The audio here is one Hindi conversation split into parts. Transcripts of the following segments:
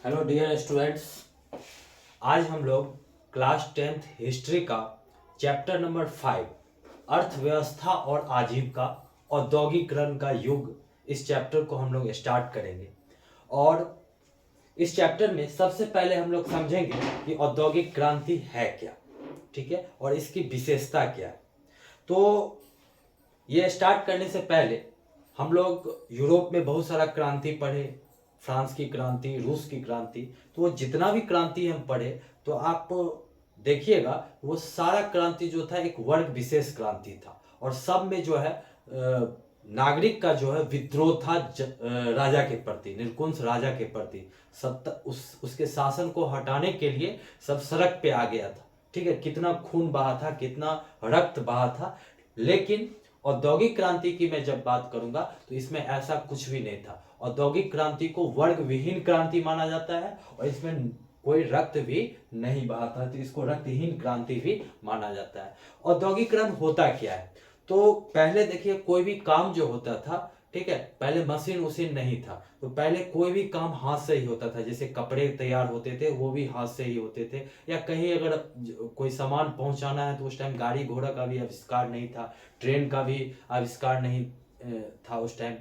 Hello dear students. आज हम लोग क्लास 10th हिस्ट्री का चैप्टर नंबर 5 अर्थव्यवस्था और आजीविका औद्योगिकरण का युग, इस चैप्टर को हम लोग स्टार्ट करेंगे। और इस चैप्टर में सबसे पहले हम लोग समझेंगे कि औद्योगिक क्रांति है क्या, ठीक है, और इसकी विशेषता क्या है। तो ये स्टार्ट करने से पहले हम लोग यूरोप में बहुत सारा क्रांति पढ़े, फ्रांस की क्रांति, रूस की क्रांति। तो वो जितना भी क्रांति हम पढ़े तो आप देखिएगा वो सारा क्रांति जो था एक वर्ग विशेष क्रांति था, और सब में जो है नागरिक का जो है विद्रोह था राजा के प्रति, निरकुंस राजा के प्रति। उसके शासन को हटाने के लिए सब सड़क पे आ गया था, ठीक है। कितना खून बहा था, कितना रक्त बहा था। लेकिन औद्योगिक क्रांति की मैं जब बात करूंगा तो इसमें ऐसा कुछ भी नहीं था। औद्योगिक क्रांति को वर्ग विहीन क्रांति माना जाता है और इसमें कोई रक्त भी नहीं बहा था, तो इसको रक्तहीन क्रांति भी माना जाता है। औद्योगिकरण होता क्या है? तो पहले देखिए, कोई भी काम जो होता था, ठीक है, पहले मशीन वशीन नहीं था, तो पहले कोई भी काम हाथ से ही होता था। जैसे कपड़े तैयार होते थे वो भी हाथ से ही होते थे, या कहीं अगर कोई सामान पहुंचाना है तो उस टाइम गाड़ी घोड़ा का भी आविष्कार नहीं था, ट्रेन का भी आविष्कार नहीं था उस टाइम,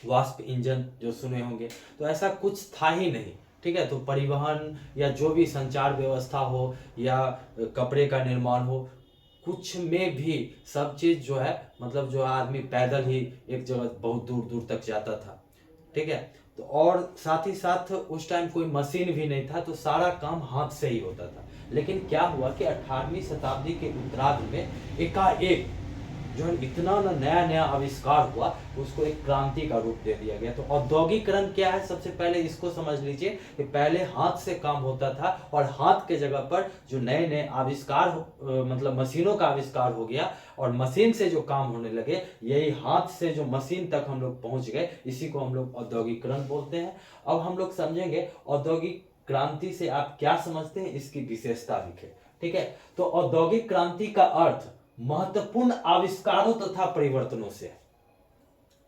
वाष्प इंजन जो सुने होंगे, तो ऐसा कुछ था ही नहीं, ठीक है। तो परिवहन या जो भी संचार व्यवस्था हो या कपड़े का निर्माण हो, कुछ में भी सब चीज जो है, मतलब जो आदमी पैदल ही एक जगह बहुत दूर दूर तक जाता था, ठीक है। तो और साथ ही साथ उस टाइम कोई मशीन भी नहीं था, तो सारा काम हाथ से ही होता था। लेकिन क्या हुआ कि 18वीं शताब्दी के उत्तरार्ध में एकाएक जो है इतना ना नया नया आविष्कार हुआ, उसको एक क्रांति का रूप दे दिया गया। तो औद्योगिकरण क्या है, सबसे पहले इसको समझ लीजिए कि पहले हाथ से काम होता था, और हाथ के जगह पर जो नए नए आविष्कार मतलब मशीनों का आविष्कार हो गया, और मशीन से जो काम होने लगे, यही हाथ से जो मशीन तक हम लोग पहुंच गए, इसी को हम लोग औद्योगिकरण बोलते हैं। अब हम लोग समझेंगे औद्योगिक क्रांति से आप क्या समझते हैं, इसकी विशेषता भी है, ठीक है। तो औद्योगिक क्रांति का अर्थ महत्वपूर्ण आविष्कारों तथा परिवर्तनों से है,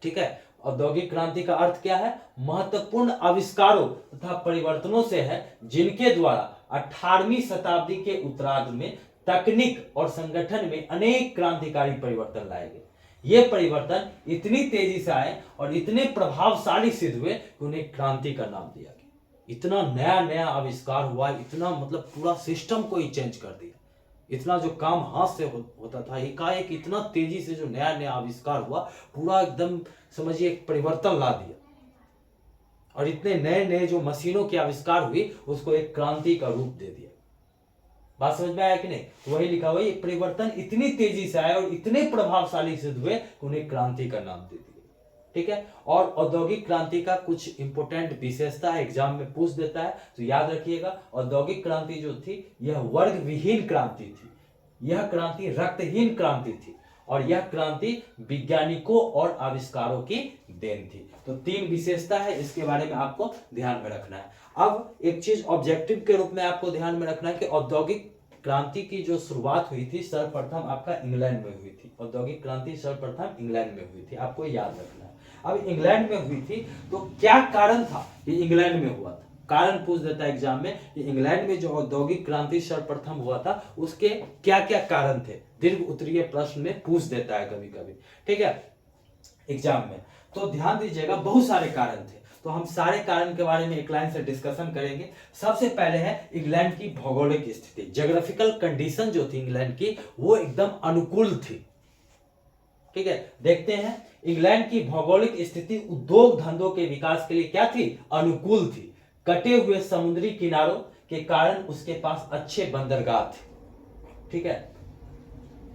ठीक है। औद्योगिक क्रांति का अर्थ क्या है? महत्वपूर्ण आविष्कारों तथा परिवर्तनों से है, जिनके द्वारा 18वीं शताब्दी के उत्तरार्ध में तकनीक और संगठन में अनेक क्रांतिकारी परिवर्तन लाए गए। ये परिवर्तन इतनी तेजी से आए और इतने प्रभावशाली सिद्ध हुए कि उन्हें क्रांति का नाम दिया गया। इतना नया नया आविष्कार हुआ, इतना मतलब पूरा सिस्टम को ही चेंज कर दिया। इतना जो काम हाथ से होता था, एकाएक इतना तेजी से जो नया नया आविष्कार हुआ, पूरा एकदम समझिए एक परिवर्तन ला दिया। और इतने नए नए जो मशीनों की आविष्कार हुई, उसको एक क्रांति का रूप दे दिया। बात समझ में आया कि नहीं? तो वही लिखा हुआ, ये परिवर्तन इतनी तेजी से आए और इतने प्रभावशाली सिद्ध हुए कि उन्हें क्रांति का नाम दे दिया, ठीक है। और औद्योगिक क्रांति का कुछ इंपोर्टेंट विशेषता है, एग्जाम में पूछ देता है, तो याद रखिएगा। औद्योगिक क्रांति जो थी यह वर्ग विहीन क्रांति थी, यह क्रांति रक्तहीन क्रांति थी, और यह क्रांति वैज्ञानिकों और आविष्कारों की देन थी। तो 3 विशेषता है, इसके बारे में आपको ध्यान में रखना है। अब एक चीज ऑब्जेक्टिव के रूप में आपको ध्यान में रखना है कि औद्योगिक क्रांति की जो शुरुआत हुई थी सर्वप्रथम आपका इंग्लैंड में हुई थी। औद्योगिक क्रांति सर्वप्रथम इंग्लैंड में हुई थी, आपको याद रखना है। अब इंग्लैंड में हुई थी तो क्या कारण था कि इंग्लैंड में हुआ था? कारण पूछ देता है एग्जाम में कि इंग्लैंड में जो औद्योगिक क्रांति सर्वप्रथम हुआ था, उसके क्या क्या कारण थे। दीर्घ उत्तरीय प्रश्न में पूछ देता है कभी कभी, ठीक है, एग्जाम में। तो ध्यान दीजिएगा, बहुत सारे कारण थे, तो हम सारे कारण के बारे में एक लाइन से डिस्कशन करेंगे। सबसे पहले है इंग्लैंड की भौगोलिक स्थिति। ज्योग्राफिकल कंडीशन जो थी इंग्लैंड की, वो एकदम अनुकूल थी, ठीक है। देखते हैं, इंग्लैंड की भौगोलिक स्थिति उद्योग धंधों के विकास के लिए क्या थी? अनुकूल थी। कटे हुए समुद्री किनारों के कारण उसके पास अच्छे बंदरगाह थे, ठीक है।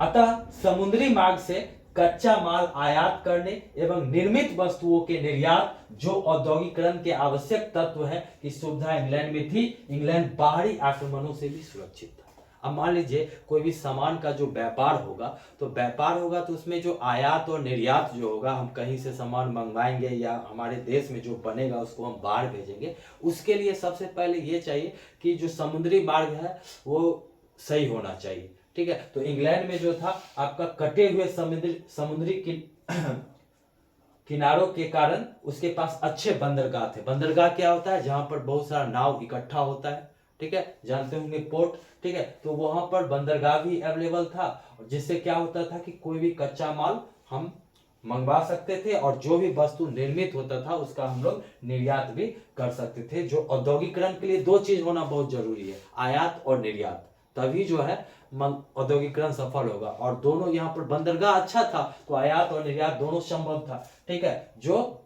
अतः समुद्री मार्ग से कच्चा माल आयात करने एवं निर्मित वस्तुओं के निर्यात, जो औद्योगिकरण के आवश्यक तत्व है, की सुविधा इंग्लैंड में थी। इंग्लैंड बाहरी आक्रमणों से भी सुरक्षित था। अब मान लीजिए कोई भी सामान का जो व्यापार होगा, तो उसमें जो आयात और निर्यात जो होगा, हम कहीं से सामान मंगवाएंगे या हमारे देश में जो बनेगा उसको हम बाहर भेजेंगे, उसके लिए सबसे पहले ये चाहिए कि जो समुद्री मार्ग है वो सही होना चाहिए, ठीक है। तो इंग्लैंड में जो था आपका कटे हुए समुद्री किनारों के कारण उसके पास अच्छे बंदरगाह थे। बंदरगाह क्या होता है? जहां पर बहुत सारा नाव इकट्ठा होता है, ठीक है, जानते होंगे पोर्ट, ठीक है। तो वहां पर बंदरगाह भी अवेलेबल था, जिससे क्या होता था कि कोई भी कच्चा माल हम मंगवा सकते थे और जो भी वस्तु निर्मित होता था उसका हम लोग निर्यात भी कर सकते थे। जो औद्योगिकरण के लिए दो चीज होना बहुत जरूरी है, आयात और निर्यात, तभी जो है औद्योगिकरण सफल होगा। और दोनों यहाँ पर बंदरगाह अच्छा था तो आयात और निर्यात दोनों संभव था, ठीक है, जो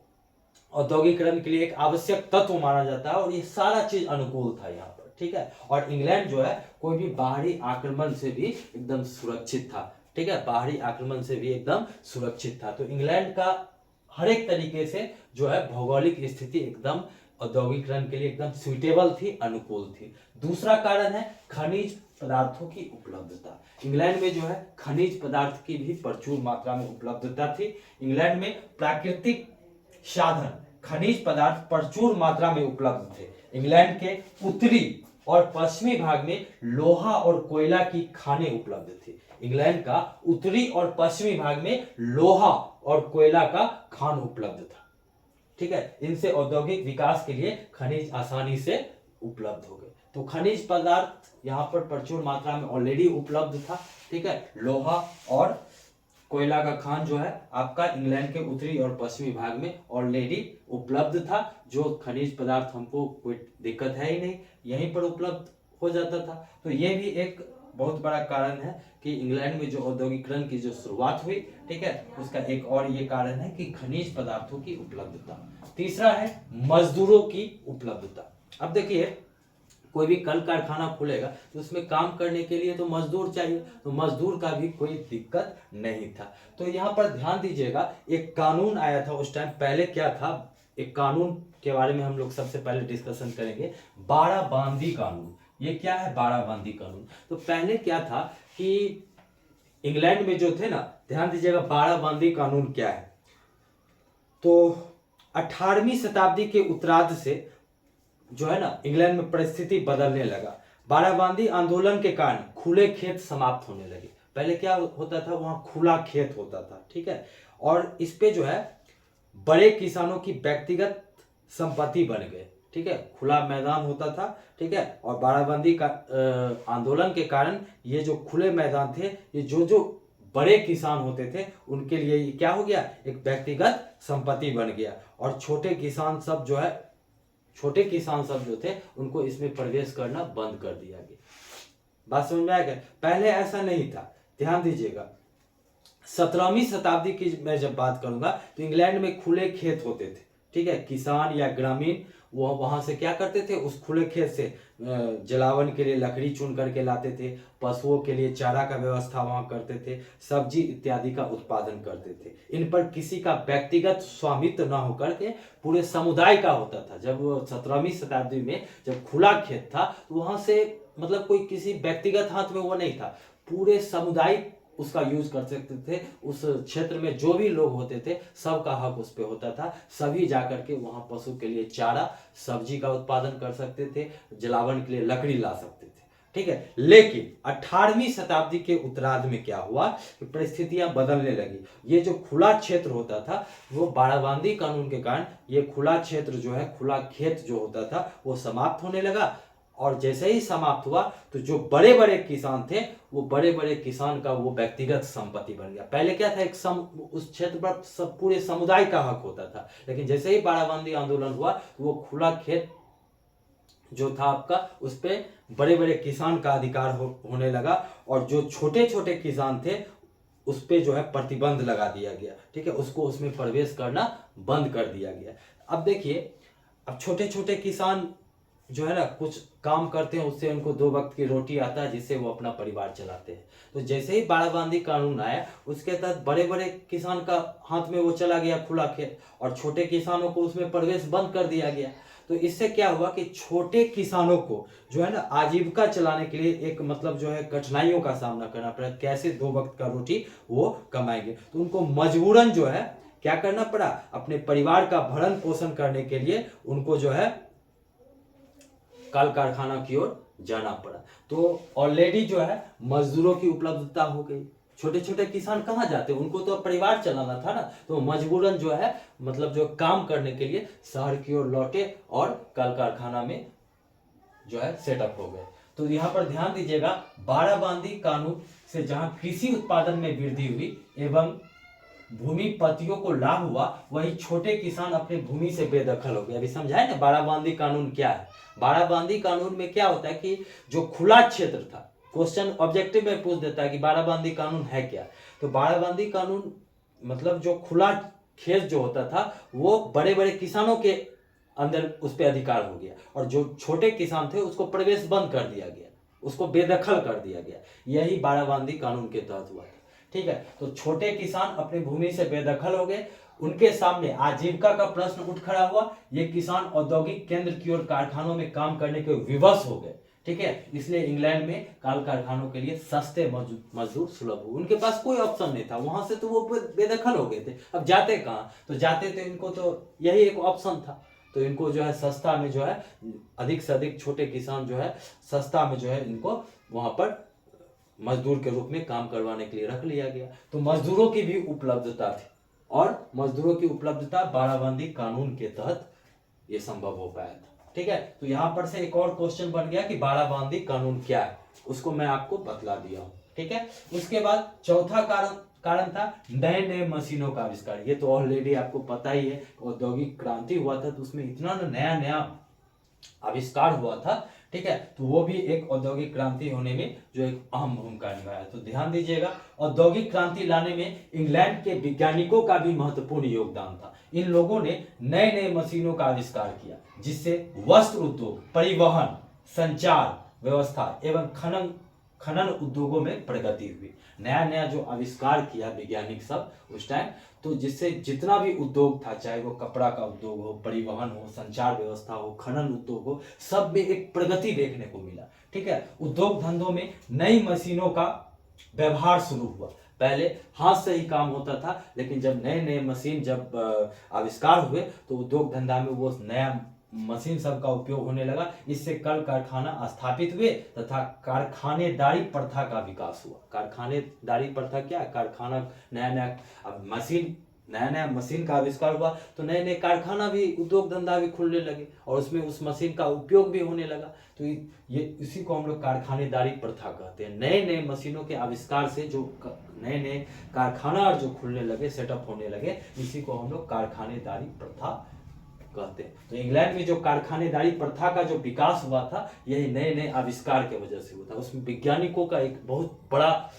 औद्योगिकरण के लिए एक आवश्यक तत्व माना जाता है। और ये सारा चीज अनुकूल था यहाँ पर, ठीक है। और इंग्लैंड जो है कोई भी बाहरी आक्रमण से भी एकदम सुरक्षित था, ठीक है, बाहरी आक्रमण से भी एकदम सुरक्षित था। तो इंग्लैंड का हर एक तरीके से जो है भौगोलिक स्थिति एकदम औद्योगिकरण के लिए एकदम सुइटेबल थी, अनुकूल थी। दूसरा कारण है खनिज पदार्थों की उपलब्धता। इंग्लैंड में जो है खनिज पदार्थ की भी प्रचुर मात्रा में उपलब्धता थी। इंग्लैंड में प्राकृतिक साधन खनिज पदार्थ प्रचुर मात्रा में उपलब्ध थे। इंग्लैंड के उत्तरी और पश्चिमी भाग में लोहा और कोयला की खानें उपलब्ध थी। इंग्लैंड का उत्तरी और पश्चिमी भाग में लोहा और कोयला का खान उपलब्ध था, ठीक है। इनसे औद्योगिक विकास के लिए खनिज आसानी से उपलब्ध हो गए। तो खनिज पदार्थ यहाँ पर प्रचुर मात्रा में ऑलरेडी उपलब्ध था, ठीक है। लोहा और कोयला का खान जो है आपका इंग्लैंड के उत्तरी और पश्चिमी भाग में ऑलरेडी उपलब्ध था। जो खनिज पदार्थ हमको कोई दिक्कत है ही नहीं, यहीं पर उपलब्ध हो जाता था। तो ये भी एक बहुत बड़ा कारण है कि इंग्लैंड में जो औद्योगिकरण की जो शुरुआत हुई, ठीक है, उसका एक और ये कारण है कि खनिज पदार्थों की उपलब्धता। तीसरा है मजदूरों की उपलब्धता। अब देखिए कोई भी कल कारखाना खुलेगा तो उसमें काम करने के लिए तो मजदूर चाहिए, तो मजदूर का भी कोई दिक्कत नहीं था। तो यहाँ पर ध्यान दीजिएगा, एक कानून आया था उस टाइम। पहले क्या था, एक कानून के बारे में हम लोग सबसे पहले डिस्कशन करेंगे, बाड़ाबांदी कानून। ये क्या है बाड़ाबांदी कानून? तो पहले क्या था कि इंग्लैंड में जो थे ना, ध्यान दीजिएगा बाड़ाबांदी कानून क्या है। तो 18वीं शताब्दी के उत्तरार्ध से जो है ना इंग्लैंड में परिस्थिति बदलने लगा। बाड़ाबांदी आंदोलन के कारण खुले खेत समाप्त होने लगे। पहले क्या होता था, वहां खुला खेत होता था, ठीक है, और इस पे जो है बड़े किसानों की व्यक्तिगत संपत्ति बन गए, ठीक है, खुला मैदान होता था, ठीक है। और बाड़ाबांदी का आंदोलन के कारण ये जो खुले मैदान थे, ये जो बड़े किसान होते थे उनके लिए ये क्या हो गया, एक व्यक्तिगत संपत्ति बन गया। और छोटे किसान सब जो थे उनको इसमें प्रवेश करना बंद कर दिया गया। बात समझ में आ गया? पहले ऐसा नहीं था। ध्यान दीजिएगा 17वीं शताब्दी की मैं जब बात करूंगा तो इंग्लैंड में खुले खेत होते थे, ठीक है। किसान या ग्रामीण वो वहां से क्या करते थे, उस खुले खेत से जलावन के लिए लकड़ी चुन करके लाते थे, पशुओं के लिए चारा का व्यवस्था वहां करते थे, सब्जी इत्यादि का उत्पादन करते थे। इन पर किसी का व्यक्तिगत स्वामित्व न होकर के पूरे समुदाय का होता था। जब 17वीं शताब्दी में जब खुला खेत था तो वहां से मतलब कोई किसी व्यक्तिगत हाथ में वो नहीं था, पूरे समुदाय उसका यूज कर सकते थे। उस क्षेत्र में जो भी लोग होते थे सबका हक उस पे होता था। सभी जाकर के वहां पशु के लिए चारा, सब्जी का उत्पादन कर सकते थे, जलावन के लिए लकड़ी ला सकते थे, ठीक है। लेकिन 18वीं शताब्दी के उत्तरार्ध में क्या हुआ कि परिस्थितियां बदलने लगी। ये जो खुला क्षेत्र होता था वो बाड़ाबांदी कानून के कारण ये खुला क्षेत्र जो है, खुला खेत जो होता था वो समाप्त होने लगा। और जैसे ही समाप्त हुआ तो जो बड़े बड़े किसान थे वो बड़े बड़े किसान का वो व्यक्तिगत संपत्ति बन गया। पहले क्या था, उस क्षेत्र पर सब पूरे समुदाय का हक होता था। लेकिन जैसे ही बाड़ाबांदी आंदोलन हुआ तो वो खुला खेत जो था आपका, उस पर बड़े बड़े किसान का अधिकार होने लगा। और जो छोटे छोटे किसान थे उस पर जो है प्रतिबंध लगा दिया गया, ठीक है, उसको उसमें प्रवेश करना बंद कर दिया गया। अब देखिए, अब छोटे छोटे किसान जो है ना कुछ काम करते हैं, उससे उनको 2 वक्त की रोटी आता है, जिससे वो अपना परिवार चलाते हैं। तो जैसे ही बाड़ाबांदी कानून आया उसके तहत बड़े बड़े किसान का हाथ में वो चला गया खुला खेत, और छोटे किसानों को उसमें प्रवेश बंद कर दिया गया। तो इससे क्या हुआ कि छोटे किसानों को जो है ना आजीविका चलाने के लिए एक मतलब जो है कठिनाइयों का सामना करना पड़ा। कैसे 2 वक्त का रोटी वो कमाएंगे, तो उनको मजबूरन जो है क्या करना पड़ा, अपने परिवार का भरण पोषण करने के लिए उनको जो है कल कारखाना की ओर जाना पड़ा। तो ऑलरेडी जो है मजदूरों की उपलब्धता हो गई, छोटे छोटे किसान कहाँ जाते, उनको तो परिवार चलाना था ना, तो मजबूरन जो है मतलब जो काम करने के लिए शहर की ओर लौटे और कल कारखाना में जो है सेटअप हो गए। तो यहाँ पर ध्यान दीजिएगा, बाराबंदी कानून से जहां कृषि उत्पादन में वृद्धि हुई एवं भूमिपतियों को लाभ हुआ, वही छोटे किसान अपने भूमि से बेदखल हो गए। अभी समझाए ना बाराबंदी कानून क्या है। बाराबंदी कानून में क्या होता है कि जो खुला क्षेत्र था, क्वेश्चन ऑब्जेक्टिव में पूछ देता है कि बाराबंदी कानून है क्या। तो बाराबंदी कानून मतलब जो खुला खेत जो होता था वो बड़े बड़े किसानों के अंदर उस पर अधिकार हो गया, और जो छोटे किसान थे उसको प्रवेश बंद कर दिया गया, उसको बेदखल कर दिया गया। यही बाराबंदी कानून के तहत हुआ था। ठीक है, तो छोटे किसान अपनी भूमि से बेदखल हो गए, उनके सामने आजीविका का प्रश्न उठ खड़ा हुआ। ये किसान औद्योगिक केंद्र की ओर कारखानों में काम करने के विवश हो गए। ठीक है, इसलिए इंग्लैंड में कल कारखानों के लिए सस्ते मजदूर सुलभ हुए। उनके पास कोई ऑप्शन नहीं था, वहां से तो वो बेदखल हो गए थे। अब जाते कहाँ, तो जाते तो इनको तो यही एक ऑप्शन था, तो इनको जो है सस्ता में जो है अधिक से अधिक छोटे किसान जो है सस्ता में जो है इनको वहां पर मजदूर के रूप में काम करवाने के लिए रख लिया गया। तो मजदूरों की भी उपलब्धता थी, और मजदूरों की उपलब्धता बाराबंदी कानून के तहत ये संभव हो पाया था। ठीक है, तो यहां पर से एक और क्वेश्चन बन गया कि बाराबंदी कानून क्या है, उसको मैं आपको बतला दिया हूं। ठीक है, उसके बाद चौथा कारण था नए नए मशीनों का आविष्कार। ये तो ऑलरेडी आपको पता ही है, औद्योगिक क्रांति हुआ था तो उसमें इतना नया नया आविष्कार हुआ था। ठीक है, तो वो भी एक औद्योगिक क्रांति होने में जो एक अहम भूमिका निभाया। तो ध्यान दीजिएगा, औद्योगिक क्रांति लाने में इंग्लैंड के वैज्ञानिकों का भी महत्वपूर्ण योगदान था। इन लोगों ने नए नए मशीनों का आविष्कार किया, जिससे वस्त्र उद्योग, परिवहन, संचार व्यवस्था एवं खनन उद्योगों में प्रगति हुई। नया नया जो आविष्कार किया वैज्ञानिक सब उस टाइम, तो जिससे जितना भी उद्योग था, चाहे वो कपड़ा का उद्योग हो, परिवहन हो, संचार व्यवस्था हो, खनन उद्योग हो, सब में एक प्रगति देखने को मिला। ठीक है, उद्योग धंधों में नई मशीनों का व्यवहार शुरू हुआ। पहले हाथ से ही काम होता था, लेकिन जब नए नए मशीन जब आविष्कार हुए तो उद्योग धंधा में वो नया मशीन सब का उपयोग होने लगा। इससे कल कारखाना स्थापित हुए तथा कारखानेदारी प्रथा का विकास हुआ। कारखानेदारी प्रथा क्या, कारखाना नया नया मशीन का आविष्कार हुआ तो नए नए कारखाना भी, उद्योग धंधा भी खुलने लगे और उसमें उस मशीन का उपयोग भी होने लगा। तो ये इसी को हम लोग कारखानेदारी प्रथा कहते हैं। नए नए मशीनों के आविष्कार से जो नए नए कारखाना जो खुलने लगे, सेटअप होने लगे, इसी को हम लोग कारखानेदारी प्रथा कहते हैं। तो इंग्लैंड में जो कारखानेदारी प्रथा का जो विकास हुआ था, यही नए नए आविष्कार के वजह से हुआ था। उसमें वैज्ञानिकों का एक बहुत बड़ा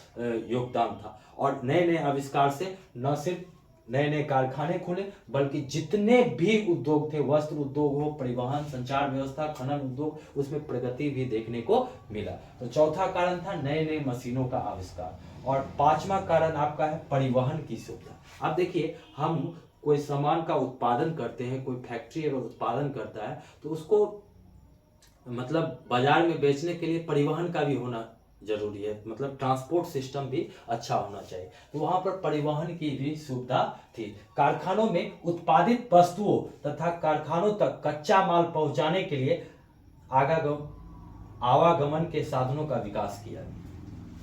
योगदान था, और नए नए आविष्कार से न सिर्फ नए नए कारखाने खुले, बल्कि जितने भी उद्योग थे, वस्त्र उद्योग हो, परिवहन, संचार व्यवस्था, खनन उद्योग, उसमें प्रगति भी देखने को मिला। तो चौथा कारण था नए नए मशीनों का आविष्कार। और पांचवा कारण आपका है परिवहन की सुविधा। अब देखिए, हम कोई सामान का उत्पादन करते हैं, कोई फैक्ट्री अगर उत्पादन करता है तो उसको मतलब बाजार में बेचने के लिए परिवहन का भी होना जरूरी है, मतलब ट्रांसपोर्ट सिस्टम भी अच्छा होना चाहिए। तो वहां पर परिवहन की भी सुविधा थी। कारखानों में उत्पादित वस्तुओं तथा कारखानों तक कच्चा माल पहुंचाने के लिए आवागमन के साधनों का विकास किया।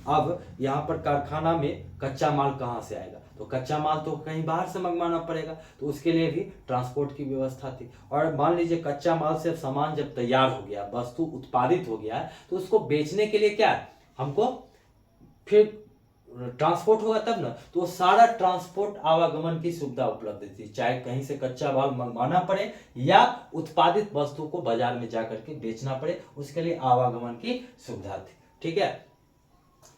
अब यहाँ पर कारखाना में कच्चा माल कहाँ से आएगा, तो कच्चा माल तो कहीं बाहर से मंगवाना पड़ेगा, तो उसके लिए भी ट्रांसपोर्ट की व्यवस्था थी। और मान लीजिए कच्चा माल से सामान जब तैयार हो गया, वस्तु उत्पादित हो गया है, तो उसको बेचने के लिए क्या है, हमको फिर ट्रांसपोर्ट होगा तब ना, तो सारा ट्रांसपोर्ट आवागमन की सुविधा उपलब्ध थी। चाहे कहीं से कच्चा माल मंगवाना पड़े या उत्पादित वस्तु को बाजार में जाकर के बेचना पड़े, उसके लिए आवागमन की सुविधा थी। ठीक है,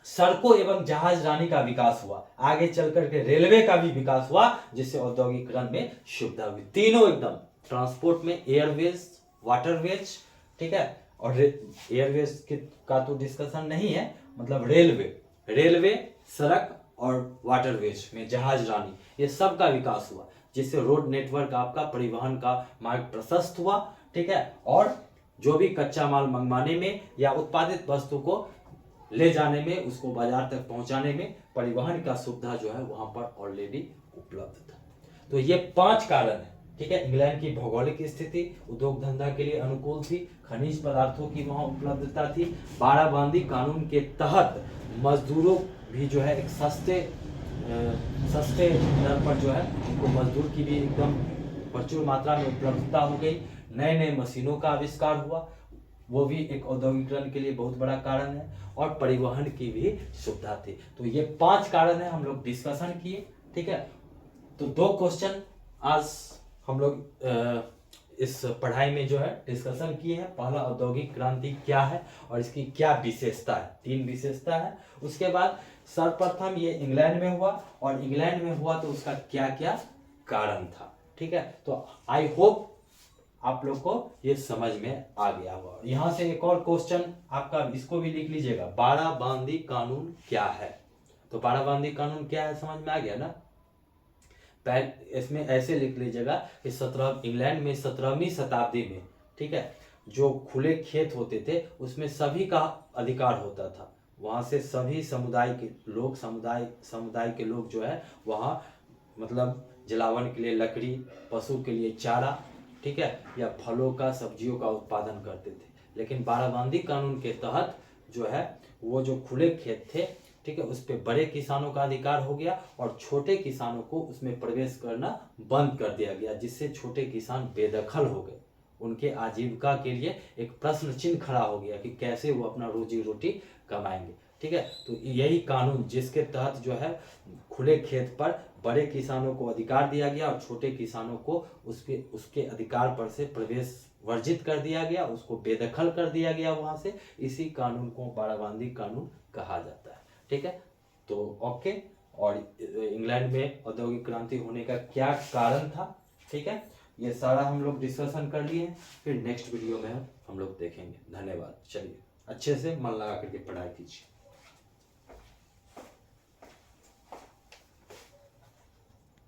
सड़कों एवं जहाजरानी का विकास हुआ। आगे चलकर के रेलवे का भी विकास हुआ, जिससे औद्योगिकरण में सुविधा हुई। तीनों एकदम ट्रांसपोर्ट में एयरवेज, वाटरवेज, ठीक है, और एयरवेज का तो डिस्कशन नहीं है, मतलब रेलवे, सड़क और वाटरवेज में जहाजरानी, ये सब का विकास हुआ, जिससे रोड नेटवर्क आपका, परिवहन का मार्ग प्रशस्त हुआ। ठीक है, और जो भी कच्चा माल मंगवाने में या उत्पादित वस्तु को ले जाने में, उसको बाजार तक पहुंचाने में परिवहन का सुविधा जो है वहां पर ऑलरेडी उपलब्ध था। तो ये 5 कारण है। ठीक है, इंग्लैंड की भौगोलिक स्थिति उद्योग धंधा के लिए अनुकूल थी, खनिज पदार्थों की वहां उपलब्धता थी, बाराबंदी कानून के तहत भी जो है एक सस्ते दर पर जो है उनको मजदूर की भी एकदम प्रचुर मात्रा में उपलब्धता हो गई। नए नए मशीनों का आविष्कार हुआ, वो भी एक औद्योगिकरण के लिए बहुत बड़ा कारण है। और परिवहन की भी सुविधा थी। तो ये 5 कारण है, हम लोग डिस्कशन किए। ठीक है, तो 2 क्वेश्चन आज हम लोग इस पढ़ाई में जो है डिस्कशन किए हैं। पहला, औद्योगिक क्रांति क्या है और इसकी क्या विशेषता है, 3 विशेषता है। उसके बाद सर्वप्रथम ये इंग्लैंड में हुआ, और इंग्लैंड में हुआ तो उसका क्या क्या कारण था। ठीक है, तो आई होप आप लोग को ये समझ में आ गया होगा। यहाँ से एक और क्वेश्चन आपका, इसको भी लिख लीजिएगा, बाराबंदी कानून क्या है। तो बाराबंदी कानून क्या है समझ में आ गया ना। इसमें ऐसे लिख लीजिएगा कि इंग्लैंड में 17वीं शताब्दी में, ठीक है, जो खुले खेत होते थे उसमें सभी का अधिकार होता था। वहां से सभी समुदाय के लोग जो है वहाँ मतलब जलावन के लिए लकड़ी, पशु के लिए चारा, ठीक है, या फलों का सब्जियों का उत्पादन करते थे। लेकिन बाराबंदी कानून के तहत जो है वो जो खुले खेत थे, ठीक है, उस पर बड़े किसानों का अधिकार हो गया और छोटे किसानों को उसमें प्रवेश करना बंद कर दिया गया, जिससे छोटे किसान बेदखल हो गए। उनके आजीविका के लिए एक प्रश्न चिन्ह खड़ा हो गया कि कैसे वो अपना रोजी रोटी कमाएंगे। ठीक है, तो यही कानून जिसके तहत जो है खुले खेत पर बड़े किसानों को अधिकार दिया गया और छोटे किसानों को उसके अधिकार पर से प्रवेश वर्जित कर दिया गया, उसको बेदखल कर दिया गया वहां से। इसी कानून को बाराबंदी कानून कहा जाता है। ठीक है, तो ओके। और इंग्लैंड में औद्योगिक क्रांति होने का क्या कारण था, ठीक है, ये सारा हम लोग डिस्कशन कर लिए हैं। फिर नेक्स्ट वीडियो में हम लोग देखेंगे। धन्यवाद। चलिए अच्छे से मन लगा करके पढ़ाई कीजिए।